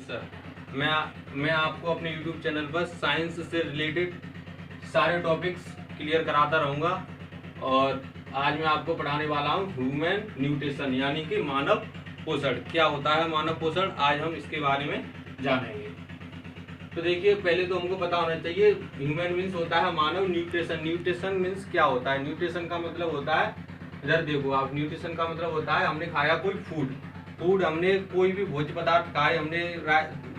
Sir, मैं आपको अपने YouTube चैनल पर साइंस से रिलेटेड सारे टॉपिक्स क्लियर कराता रहूँगा। और आज मैं आपको पढ़ाने वाला हूँ ह्यूमन न्यूट्रिशन, यानी कि मानव पोषण। क्या होता है मानव पोषण, आज हम इसके बारे में जानेंगे। तो देखिए, पहले तो हमको पता होना चाहिए ह्यूमन मीन्स होता है मानव, न्यूट्रिशन न्यूट्रिशन मीन्स क्या होता है। न्यूट्रिशन का मतलब होता है, इधर देखो आप, न्यूट्रिशन का मतलब होता है हमने खाया कोई फूड, हमने कोई भी भोज्य पदार्थ खाए, हमने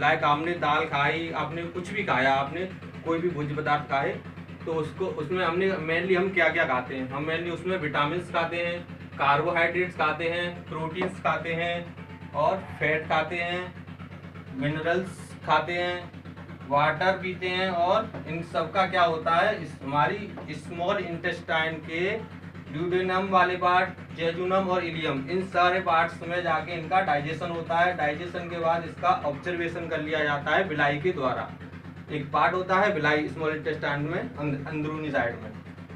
लाइक हमने दाल खाई, आपने कुछ भी खाया, आपने कोई भी भोज्य पदार्थ खाए, तो उसको उसमें हमने मेनली हम क्या क्या खाते हैं, हम मेनली उसमें विटामिन खाते हैं, कार्बोहाइड्रेट्स खाते हैं, प्रोटीन्स खाते हैं और फैट खाते हैं, मिनरल्स खाते हैं, वाटर पीते हैं। और इन सब का क्या होता है, हमारी स्मॉल इंटेस्टाइन के ड्यूडेनम वाले पार्ट, जेजुनम और इलियम, इन सारे पार्ट्स में जाके इनका डाइजेशन होता है। डाइजेशन के बाद इसका ऑब्जर्वेशन कर लिया जाता है बिलाई के द्वारा। एक पार्ट होता है बिलाई स्मॉल इंटेस्टाइन में, अंदरूनी साइड में।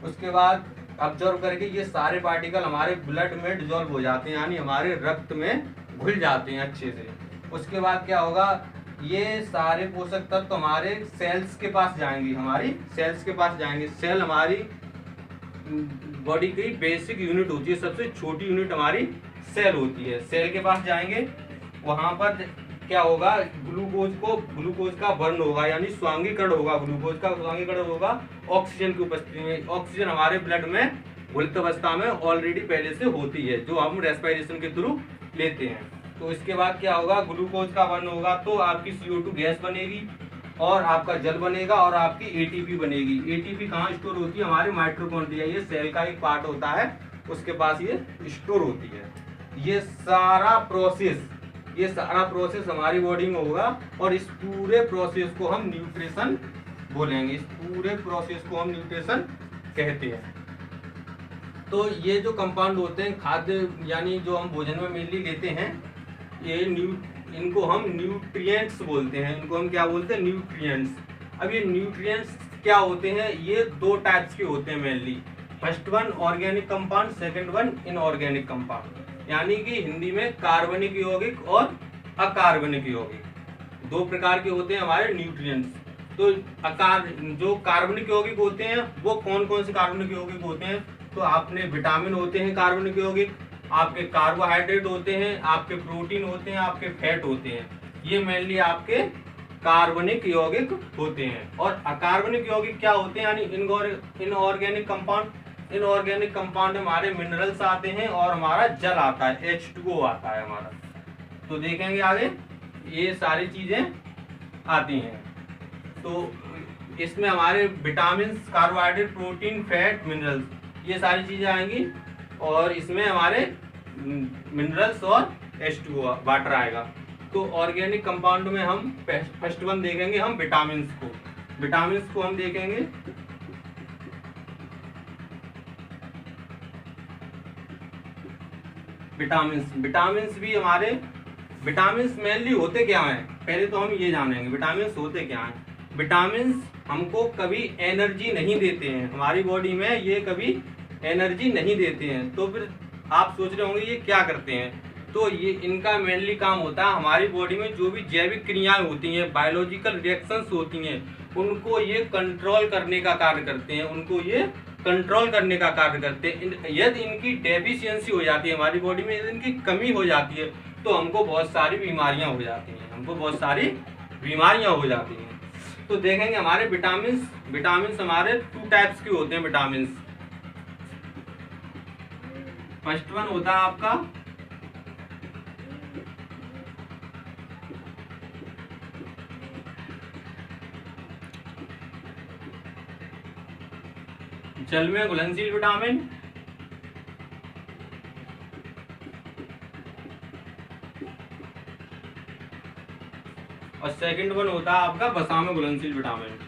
उसके बाद ऑब्जर्व करके ये सारे पार्टिकल हमारे ब्लड में डिजोल्व हो जाते हैं, यानी हमारे रक्त में घुल जाते हैं अच्छे से। उसके बाद क्या होगा, ये सारे पोषक तत्व हमारे सेल्स के पास जाएंगे, हमारी सेल्स के पास जाएंगे। सेल हमारी बॉडी की बेसिक यूनिट होती है, सबसे छोटी यूनिट हमारी सेल होती है। सेल के पास जाएंगे, वहां पर क्या होगा, ग्लूकोज का बर्न होगा, यानी स्वांगीकरण होगा। ग्लूकोज का स्वांगीकरण होगा ऑक्सीजन की उपस्थिति में। ऑक्सीजन हमारे ब्लड में घुलित अवस्था में ऑलरेडी पहले से होती है, जो हम रेस्पिरेशन के थ्रू लेते हैं। तो इसके बाद क्या होगा, ग्लूकोज का बर्न होगा तो आपकी CO2 गैस बनेगी और आपका जल बनेगा और आपकी ATP बनेगी। ATP कहाँ स्टोर होती है, हमारे माइटोकॉन्ड्रिया, ये सेल का एक पार्ट होता है, उसके पास ये स्टोर होती है। ये सारा प्रोसेस हमारी बॉडी में होगा और इस पूरे प्रोसेस को हम न्यूट्रिशन बोलेंगे। इस पूरे प्रोसेस को हम न्यूट्रिशन कहते हैं। तो ये जो कंपाउंड होते हैं खाद्य, यानी जो हम भोजन में मेनली लेते हैं, ये इनको हम न्यूट्रिएंट्स बोलते हैं। इनको हम क्या बोलते हैं, न्यूट्रिएंट्स। अब ये न्यूट्रिएंट्स क्या होते हैं, ये दो टाइप्स के होते हैं mainly. First one organic compound, second one inorganic compound, यानी कि हिंदी में कार्बनिक यौगिक और अकार्बनिक यौगिक, दो प्रकार के होते हैं हमारे न्यूट्रिएंट्स। तो जो कार्बनिक यौगिक होते हैं वो कौन कौन से कार्बनिक यौगिक होते हैं, तो आपने विटामिन होते हैं कार्बनिक यौगिक, आपके कार्बोहाइड्रेट होते हैं, आपके प्रोटीन होते हैं, आपके फैट होते हैं। ये मेनली आपके कार्बनिक यौगिक होते हैं। और अकार्बनिक यौगिक क्या होते हैं, यानी इनऑर्गेनिक कंपाउंड। इनऑर्गेनिक कंपाउंड हमारे मिनरल्स आते हैं और हमारा जल आता है, H2O आता है हमारा। तो देखेंगे आगे ये सारी चीजें आती हैं। तो इसमें हमारे vitamin, carbohydrate, protein, fat, minerals, ये सारी चीजें आएंगी। और इसमें हमारे मिनरल्स और H2O वाटर आएगा। तो ऑर्गेनिक कंपाउंड में हम फर्स्ट वन देखेंगे हम विटामिन को हम देखेंगे। विटामिन भी हमारे, विटामिन मेनली होते क्या हैं, पहले तो हम ये जानेंगे विटामिन होते क्या हैं। विटामिन हमको कभी एनर्जी नहीं देते हैं, हमारी बॉडी में ये कभी एनर्जी नहीं देते हैं। तो फिर आप सोच रहे होंगे ये क्या करते हैं, तो ये इनका मेनली काम होता है हमारी बॉडी में जो भी जैविक क्रियाएं होती हैं, बायोलॉजिकल रिएक्शंस होती हैं, उनको ये कंट्रोल करने का कार्य करते हैं, यदि इनकी डेफिशिएंसी हो जाती है हमारी बॉडी में, यदि इनकी कमी हो जाती है तो हमको बहुत सारी बीमारियां हो जाती हैं। तो देखेंगे हमारे विटामिन हमारे 2 टाइप्स के होते हैं विटामिन। फर्स्ट वन होता है आपका जल में घुलनशील विटामिन, और सेकंड वन होता है आपका वसा में घुलनशील विटामिन।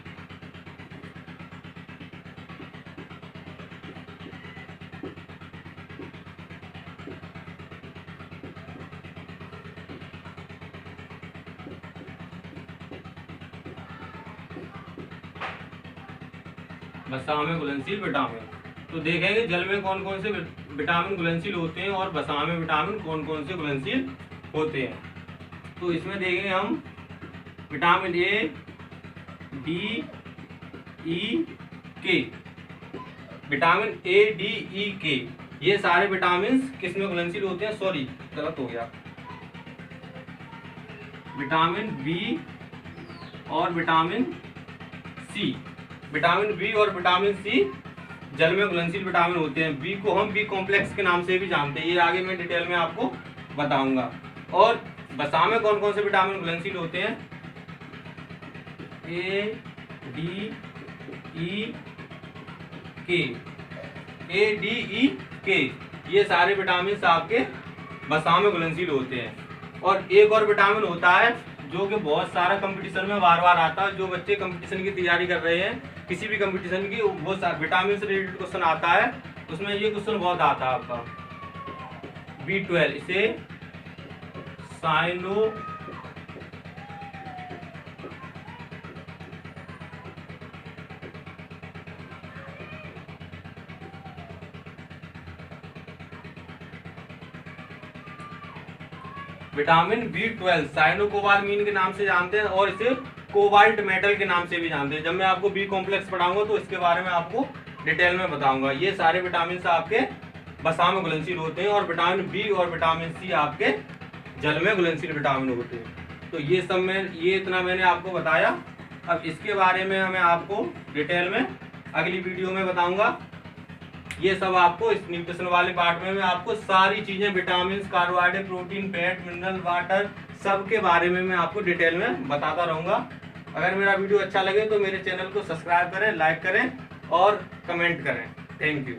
वसा में घुलनशील विटामिन। तो देखेंगे जल में कौन कौन से विटामिन घुलनशील होते हैं और वसा में विटामिन कौन कौन से घुलनशील होते हैं। तो इसमें देखेंगे हम विटामिन ए, डी, ई, के, विटामिन ए, डी, ई, के, ये सारे विटामिन किस में घुलनशील होते हैं? सॉरी गलत हो गया, विटामिन बी और विटामिन सी। विटामिन बी और विटामिन सी जल में घुलनशील विटामिन होते हैं। बी को हम बी कॉम्प्लेक्स के नाम से भी जानते हैं, ये आगे मैं डिटेल में आपको बताऊंगा। और वसा में कौन कौन से विटामिन घुलनशील होते हैं? ए, डी, ई, के, ए, डी, ई, के, ये सारे विटामिन आपके वसा में घुलनशील होते हैं। और एक और विटामिन होता है जो कि बहुत सारा कंपटीशन में बार बार आता है। जो बच्चे कंपटीशन की तैयारी कर रहे हैं, किसी भी कंपटीशन की, वो विटामिन से रिलेटेड क्वेश्चन आता है, उसमें ये क्वेश्चन बहुत आता है आपका, B12, इसे साइनो विटामिन B12 साइनोकोबालमीन के नाम से जानते हैं और इसे कोबाल्ट मेटल के नाम से भी जानते हैं। जब मैं आपको बी कॉम्प्लेक्स पढ़ाऊंगा तो इसके बारे में आपको डिटेल में बताऊंगा। ये सारे विटामिन आपके वसा में घुलनशील होते हैं और विटामिन बी और विटामिन सी आपके जल में घुलनशील विटामिन होते हैं। तो ये सब ये इतना मैंने आपको बताया। अब इसके बारे में मैं आपको डिटेल में अगली वीडियो में बताऊंगा। ये सब आपको इस न्यूट्रिशन वाले पार्ट में मैं आपको सारी चीजें, vitamin, carbohydrate, protein, fat, mineral, water, सब के बारे में मैं आपको डिटेल में बताता रहूंगा। अगर मेरा वीडियो अच्छा लगे तो मेरे चैनल को सब्सक्राइब करें, लाइक करें और कमेंट करें। Thank you.